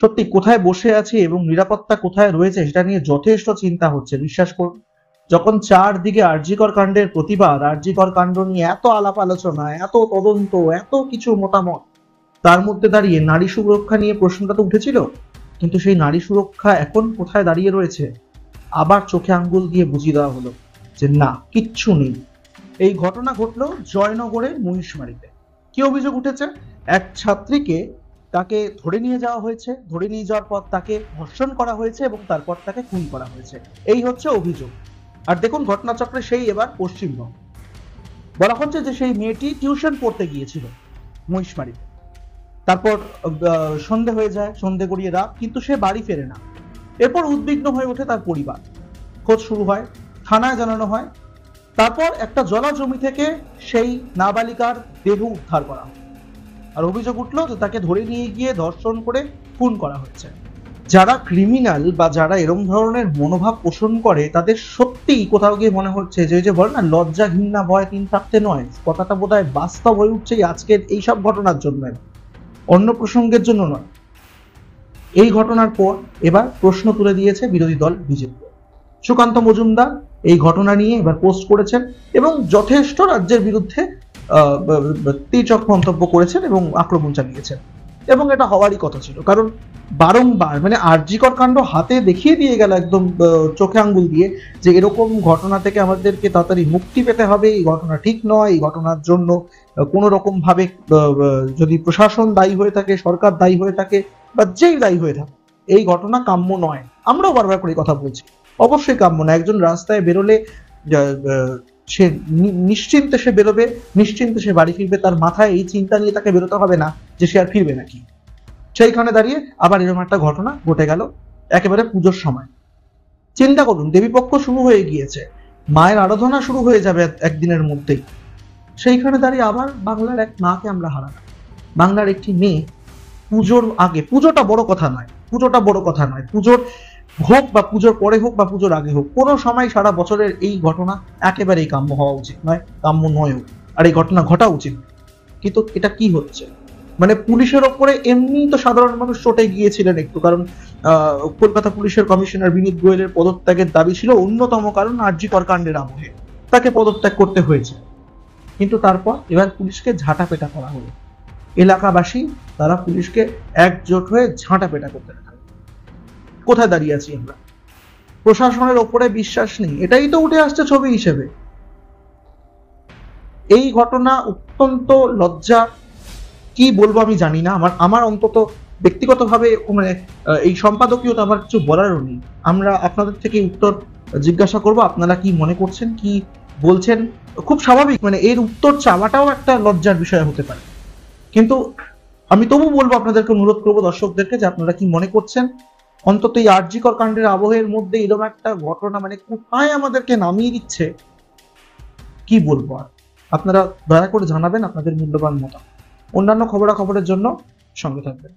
সত্যি কোথায় বসে আছি এবং নিরাপত্তা কোথায় রয়েছে সেটা নিয়ে যথেষ্ট চিন্তা হচ্ছে, বিশ্বাস করুন। যখন চারদিকে আরজিকর কাণ্ডের প্রতিবাদ, আরজিকর কাণ্ড নিয়ে এত আলাপ আলোচনা, এত তদন্ত, এত কিছু মতামত, তার মধ্যে দাঁড়িয়ে নারী সুরক্ষা নিয়ে প্রশ্নটা তো উঠেছিল, কিন্তু সেই নারী সুরক্ষা এখন কোথায় দাঁড়িয়ে রয়েছে? আবার চোখে আঙ্গুল দিয়ে বুঝিয়ে দেওয়া হলো যে না, কিচ্ছু নেই। এই ঘটনা ঘটলো জয়নগরের মহিষমারীতে। কি অভিযোগ উঠেছে? এক ছাত্রীকে তাকে ধরে নিয়ে যাওয়া হয়েছে, ধরে নিয়ে যাওয়ার পর তাকে ধর্ষণ করা হয়েছে এবং তারপর তাকে খুন করা হয়েছে, এই হচ্ছে অভিযোগ। আর দেখুন ঘটনাচক্রে সেই এবার পশ্চিমবঙ্গ। বলা হচ্ছে যে সেই মেয়েটি টিউশন পড়তে গিয়েছিল মহিষমারীতে। তারপর সন্ধে হয়ে যায়, সন্ধে গড়িয়ে রাত, কিন্তু সে বাড়ি ফেরে না। এরপর উদ্বিগ্ন হয়ে ওঠে তার পরিবার, খোঁজ শুরু হয়, থানায় জানানো হয়। তারপর একটা জলা জমি থেকে সেই নাবালিকার দেহ উদ্ধার করা হয়। আর অভিযোগ উঠলো যে তাকে ধরে নিয়ে গিয়ে ধর্ষণ করে খুন করা হয়েছে। যারা ক্রিমিনাল বা যারা এরম ধরনের মনোভাব পোষণ করে, তাদের সত্যিই কোথাও গিয়ে মনে হচ্ছে যে ওই যে বলে না, লজ্জা ঘৃণা ভয় তিন থাকতে নয়, কথাটা বোধহয় বাস্তব হয়ে উঠছে আজকের এইসব ঘটনার জন্য, অন্য প্রসঙ্গের জন্য নয়। এই ঘটনার পর এবার প্রশ্ন তুলে দিয়েছে বিরোধী দল বিজেপি। সুকান্ত মজুমদার এই ঘটনা নিয়ে এবার পোস্ট করেছেন এবং যথেষ্ট রাজ্যের বিরুদ্ধে তীর্যক মন্তব্য করেছেন এবং আক্রমণ চালিয়েছেন। এবং এটা হওয়ারই কথা ছিল, কারণ বারংবার মানে আরজিকর কাণ্ড হাতে দেখিয়ে দিয়ে গেল একদম চোখে আঙ্গুল দিয়ে যে এরকম ঘটনা থেকে আমাদেরকে তাড়াতাড়ি মুক্তি পেতে হবে, এই ঘটনা ঠিক নয়, এই ঘটনার জন্য কোনো রকম ভাবে যদি প্রশাসন দায়ী হয়ে থাকে, সরকার দায়ী হয়ে থাকে, বা যেই দায়ী হয়ে থাকে, এই ঘটনা কাম্য নয়। আমরাও বারবার করে কথা বলছি, অবশ্যই কাম্য না। একজন রাস্তায় বেরোলে সে নিশ্চিন্তে সে বেরোবে, নিশ্চিন্তে সে বাড়ি ফিরবে, তার মাথায় এই চিন্তা নিয়ে তাকে বেরোতে হবে না যে সে আর ফিরবে নাকি। সেইখানে দাঁড়িয়ে আবার এরকম একটা ঘটনা ঘটে গেল একেবারে পুজোর সময়। চিন্তা করুন, দেবীপক্ষ শুরু হয়ে গিয়েছে, মায়ের আরাধনা শুরু হয়ে যাবে একদিনের মধ্যেই। সেইখানে দাঁড়িয়ে আবার বাংলার এক মাকে আমরা হারালাম, বাংলার একটি মেয়ে। পুজোর আগে, পুজোটা বড় কথা নয়, পুজোটা বড় কথা নয়, পুজোর হোক বা পুজোর পরে হোক বা পুজোর আগে হোক, কোনো সময় সারা বছরের এই ঘটনা একেবারেই কাম্য হওয়া উচিত নয়, কাম্য নয়ও। আর এই ঘটনা ঘটা উচিত, কিন্তু এটা কি হচ্ছে? মানে পুলিশের ওপরে এমনি তো সাধারণ মানুষ চটে গিয়েছিলেন একটু, কারণ কলকাতা পুলিশের কমিশনার বিনীত গোয়েলের পদত্যাগের দাবি ছিল অন্যতম কারণ আরজি কর কাণ্ডের আবহে তাকে পদত্যাগ করতে হয়েছে। কিন্তু তারপর এবার পুলিশকে ঝাঁটাপেটা করা হলো, এলাকাবাসী তারা পুলিশকে একজোট হয়ে ঝাঁটাপেটা করতে থাকে। কোথায় দাঁড়িয়ে আছি আমরা? প্রশাসনের ওপরে বিশ্বাস নেই, এটাই তো উঠে আসছে ছবি হিসেবে। এই ঘটনা অত্যন্ত লজ্জা, কি বলবো আমি জানি না। আমার অন্তত ব্যক্তিগতভাবে মানে এই সম্পাদকীয়তা আমার কিছু বলারও নেই। আমরা আপনাদের থেকে উত্তর জিজ্ঞাসা করব, আপনারা কি মনে করছেন, কি বলছেন। খুব স্বাভাবিক, মানে এর উত্তর চাওয়াটাও একটা লজ্জার বিষয় হতে পারে, কিন্তু আমি তবু বলবো, আপনাদেরকে অনুরোধ করবো, দর্শকদেরকে, যে আপনারা কি মনে করছেন। অন্তত এই আরজিকর কাণ্ডের আবহের মধ্যে এরকম একটা ঘটনা মানে কোথায় আমাদেরকে নামিয়ে দিচ্ছে, কি বলবো আর। আপনারা দয়া করে জানাবেন আপনাদের মূল্যবান মতামত। অন্যান্য খবরাখবরের জন্য সঙ্গে থাকবেন।